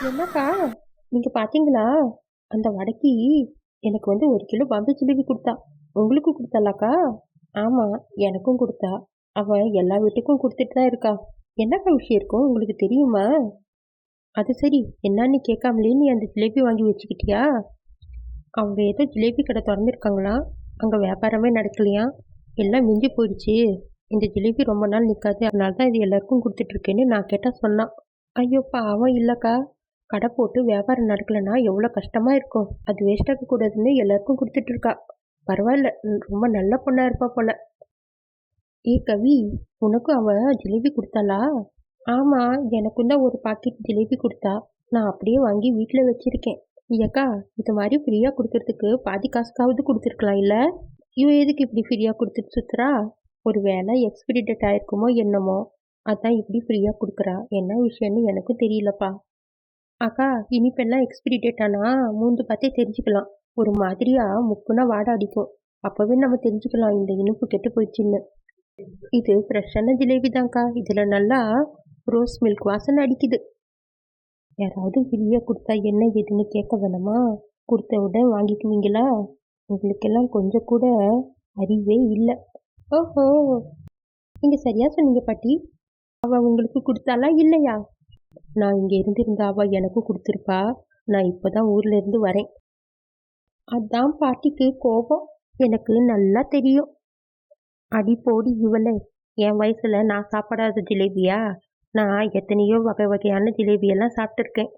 என்னக்கா, நீங்க பாத்தீங்களா? அந்த வடக்கி எனக்கு வந்து 1 கிலோ பாம்பே ஜிலேபி குடுத்தா. உங்களுக்கு குடுத்தாளாக்கா? ஆமா, எனக்கும் குடுத்தா. அவ எல்லா வீட்டுக்கும் குடுத்துட்டு தான் இருக்கா. என்னக்கா விஷயம் இருக்கும் உங்களுக்கு தெரியுமா? அது சரி, என்னான்னு கேட்காமலே நீ அந்த ஜிலேபி வாங்கி வச்சுக்கிட்டியா? அவங்க ஏதோ ஜிலேபி கடை திறந்துருக்காங்களாம். அங்க வியாபாரமே நடக்கலையாம். எல்லாம் மிஞ்சி போயிடுச்சு. இந்த ஜிலேபி ரொம்ப நாள் நிக்காது. அதனால தான் இது எல்லாருக்கும் குடுத்துட்டு இருக்கேன்னு நான் கேட்டா சொன்னான். ஐயோ பாவம் இல்லக்கா. கடை போட்டு வியாபாரம் நடக்கலன்னா எவ்வளோ கஷ்டமா இருக்கும். அது வேஸ்ட் ஆக கூடாதுன்னு எல்லாருக்கும் கொடுத்துட்டு இருக்கா. பரவாயில்ல, ரொம்ப நல்ல பொண்ணா இருப்பா போல. ஏ கவி, உனக்கும் அவ ஜிலேபி கொடுத்தாளா? ஆமா, எனக்கும் தான் ஒரு பாக்கெட் ஜிலேபி கொடுத்தா. நான் அப்படியே வாங்கி வீட்டில் வச்சிருக்கேன். ஏக்கா, இது மாதிரி ஃப்ரீயா கொடுக்கறதுக்கு பாதி காசுக்காவது கொடுத்துருக்கலாம் இல்ல? இவ எதுக்கு இப்படி ஃப்ரீயா கொடுத்துட்டு சுத்துறா? ஒரு வேளை எக்ஸ்பிரி டேட் ஆயிருக்குமோ என்னமோ. அதான் இப்படி ஃப்ரீயா கொடுக்குறா. என்ன விஷயம்னு எனக்கும் தெரியலப்பா. அக்கா, இனிப்பெல்லாம் எக்ஸ்பிரி டேட் ஆனா மூந்து பார்த்தே தெரிஞ்சுக்கலாம். ஒரு மாதிரியா முக்குனா வாடை அடிக்கும். அப்பவே நம்ம தெரிஞ்சுக்கலாம் இந்த இனிப்பு கெட்டு போயிடுச்சுன்னு. இது ஃப்ரெஷ்ஷான ஜிலேபி தான்க்கா. இதுல நல்லா ரோஸ் மில்க் வாசனை அடிக்குது. யாராவது ஃப்ரீயா கொடுத்தா என்ன ஏதுன்னு கேட்க வேணாமா? கொடுத்த உடனே வாங்கிக்குவீங்களா? உங்களுக்கெல்லாம் கொஞ்சம் கூட அறிவே இல்லை. ஓஹோ, நீங்க சரியா சொன்னீங்க பாட்டி. அவ உங்களுக்கு கொடுத்தாளா இல்லையா? நான் இங்க இருந்திருந்தா அவ எனக்கும் கொடுத்துருப்பா. நான் இப்பதான் ஊர்ல இருந்து வரேன். அதான் பாட்டிக்கு கோபம். எனக்கு நல்லா தெரியும். அடி போடி இவளே, என் வயசுல நான் சாப்பிடாத ஜிலேபியா? நான் எத்தனையோ வகை வகையான ஜிலேபியெல்லாம் சாப்பிட்டுருக்கேன்.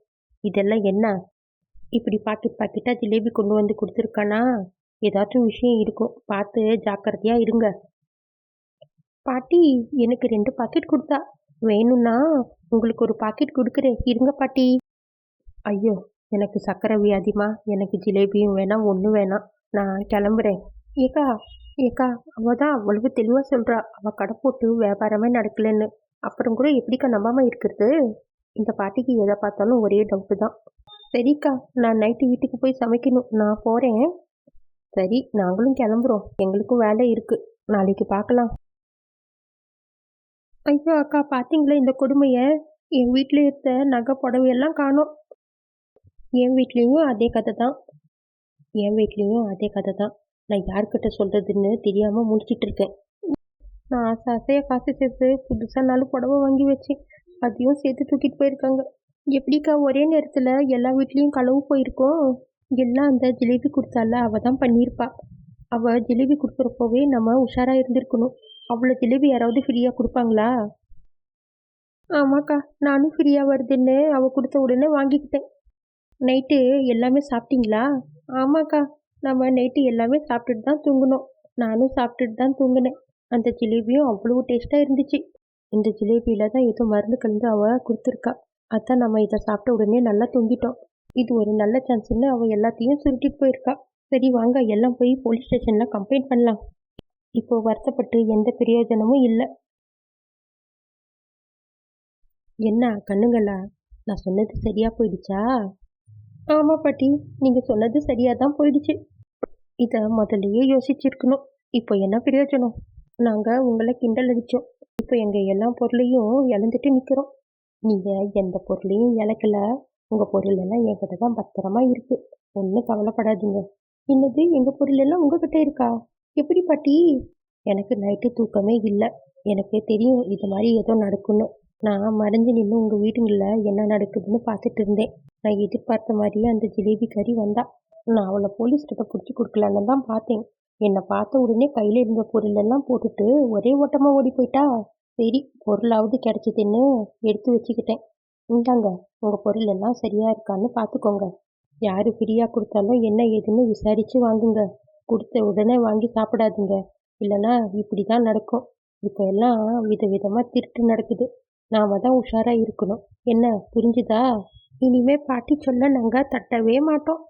இதெல்லாம் என்ன? இப்படி பாக்கெட் பாக்கெட்டா ஜிலேபி கொண்டு வந்து கொடுத்துருக்கானா? ஏதாச்சும் விஷயம் இருக்கும். பார்த்து ஜாக்கிரதையா இருங்க. பாட்டி, எனக்கு 2 பாக்கெட் கொடுத்தா. வேணும்னா உங்களுக்கு ஒரு பாக்கெட் கொடுக்குறேன். இருங்க பாட்டி. ஐயோ, எனக்கு சக்கரை வியாதிமா. எனக்கு ஜிலேபியும் வேணாம், ஒன்றும் வேணாம். நான் கிளம்புறேன். ஏக்கா, ஏக்கா, அவ தான் அவ்வளவு தெளிவா சொல்றா. அவ கடை போட்டு வியாபாரமே நடக்கலன்னு. அப்புறம் கூட எப்படிக்கா நம்பாம இருக்கிறது? இந்த பாட்டிக்கு எதை பார்த்தாலும் ஒரே டவுட்டு தான். சரிக்கா, நான் நைட்டு வீட்டுக்கு போய் சமைக்கணும். நான் போறேன். சரி, நாங்களும் கிளம்புறோம். எங்களுக்கும் வேலை இருக்கு. நாளைக்கு பார்க்கலாம். ஐயோ அக்கா, பாத்தீங்களா இந்த கொடுமைய? என் வீட்டுல இருந்த நகை புடவையெல்லாம் காணோம். என் வீட்லேயும் அதே கதை தான். நான் யார்கிட்ட சொல்றதுன்னு தெரியாம முழிச்சிட்டு இருக்கேன். நான் ஆசை ஆசையா காசு சேர்த்து புதுசா 4 புடவை வாங்கி வச்சேன். அதையும் சேர்த்து தூக்கிட்டு போயிருக்காங்க. எப்படிக்கா ஒரே நேரத்துல எல்லா வீட்லயும் களவு போயிருக்கோம்? எல்லாம் அந்த ஜிலேபி கொடுத்தால அவ தான் பண்ணியிருப்பா. அவ ஜிலேபி கொடுக்குறப்பவே நம்ம உஷாரா இருந்திருக்கணும். அவ்வளோ ஜிலேபி யாராவது ஃப்ரீயா கொடுப்பாங்களா? ஆமாக்கா, நானும் ஃப்ரீயா வருதுன்னு அவ கொடுத்த உடனே வாங்கிக்கிட்டேன். நைட்டு எல்லாமே சாப்பிட்டீங்களா? ஆமாக்கா, நம்ம நைட்டு எல்லாமே சாப்பிட்டுட்டு தான் தூங்குனோம். நானும் சாப்பிட்டுட்டு தான் தூங்குனேன். அந்த ஜிலேபியும் அவ்வளோ டேஸ்ட்டாக இருந்துச்சு. இந்த ஜிலேபியில தான் ஏதோ மருந்து கலந்து அவ கொடுத்துருக்கா. அதான் நம்ம இதை சாப்பிட்ட உடனே நல்லா தூங்கிட்டோம். இது ஒரு நல்ல சான்ஸ்ன்னு அவ எல்லாத்தையும் சுருட்டிட்டு போயிருக்கா. சரி வாங்க, எல்லாம் போய் போலீஸ் ஸ்டேஷன்ல கம்ப்ளைண்ட் பண்ணலாம். இப்போ வருத்தப்பட்டு எந்த பிரயோஜனமும் இல்லை. என்ன கண்ணுங்களா, நான் சொன்னது சரியா போயிடுச்சா? ஆமா பாட்டி, நீங்க சொன்னது சரியா தான் போயிடுச்சு. இத முதல்லயே யோசிச்சிருக்கணும். இப்போ என்ன பிரயோஜனம்? நாங்க உங்களை கிண்டல் அடிச்சோம். இப்போ எங்க எல்லா பொருளையும் இழந்துட்டு நிக்கிறோம். நீங்க எந்த பொருளையும் இழக்கல. உங்க பொருள் எல்லாம் என்கிட்ட தான் பத்திரமா இருக்கு. ஒன்றும் கவலைப்படாதீங்க. என்னது, எங்க பொருள் எல்லாம் உங்ககிட்ட இருக்கா? எப்படி பாட்டி? எனக்கு நைட்டு தூக்கமே இல்லை. எனக்கு தெரியும் இது மாதிரி ஏதோ நடக்கும்னு. நான் மறைஞ்சு நின்று உங்க வீடுங்களில் என்ன நடக்குதுன்னு பார்த்துட்டு இருந்தேன். நான் எதிர்பார்த்த மாதிரியே அந்த ஜிலேபி கறி வந்தா. நான் அவளை போலீஸ்கிட்ட பிடிச்சி கொடுக்கலான்னு தான் பார்த்தேன். என்னை பார்த்த உடனே கையில் இருந்த பொருள் எல்லாம் போட்டுட்டு ஒரே ஓட்டமா ஓடி போயிட்டா. சரி, பொருளாவது கிடைச்சதுன்னு எடுத்து வச்சுக்கிட்டேன். இந்தாங்க, உங்க பொருள் எல்லாம் சரியா இருக்கான்னு பார்த்துக்கோங்க. யாரு ஃப்ரீயா கொடுத்தாலும் என்ன ஏதுன்னு விசாரிச்சு வாங்குங்க. கொடுத்த உடனே வாங்கி சாப்பிடாதீங்க. இல்லைன்னா இப்படி தான் நடக்கும். இப்போ எல்லாம் விதவிதமா திருட்டு நடக்குது. நாம தான் உஷாரா இருக்கணும். என்ன புரிஞ்சுதா? இனிமே பாட்டி சொல்ல நாங்க தட்டவே மாட்டோம்.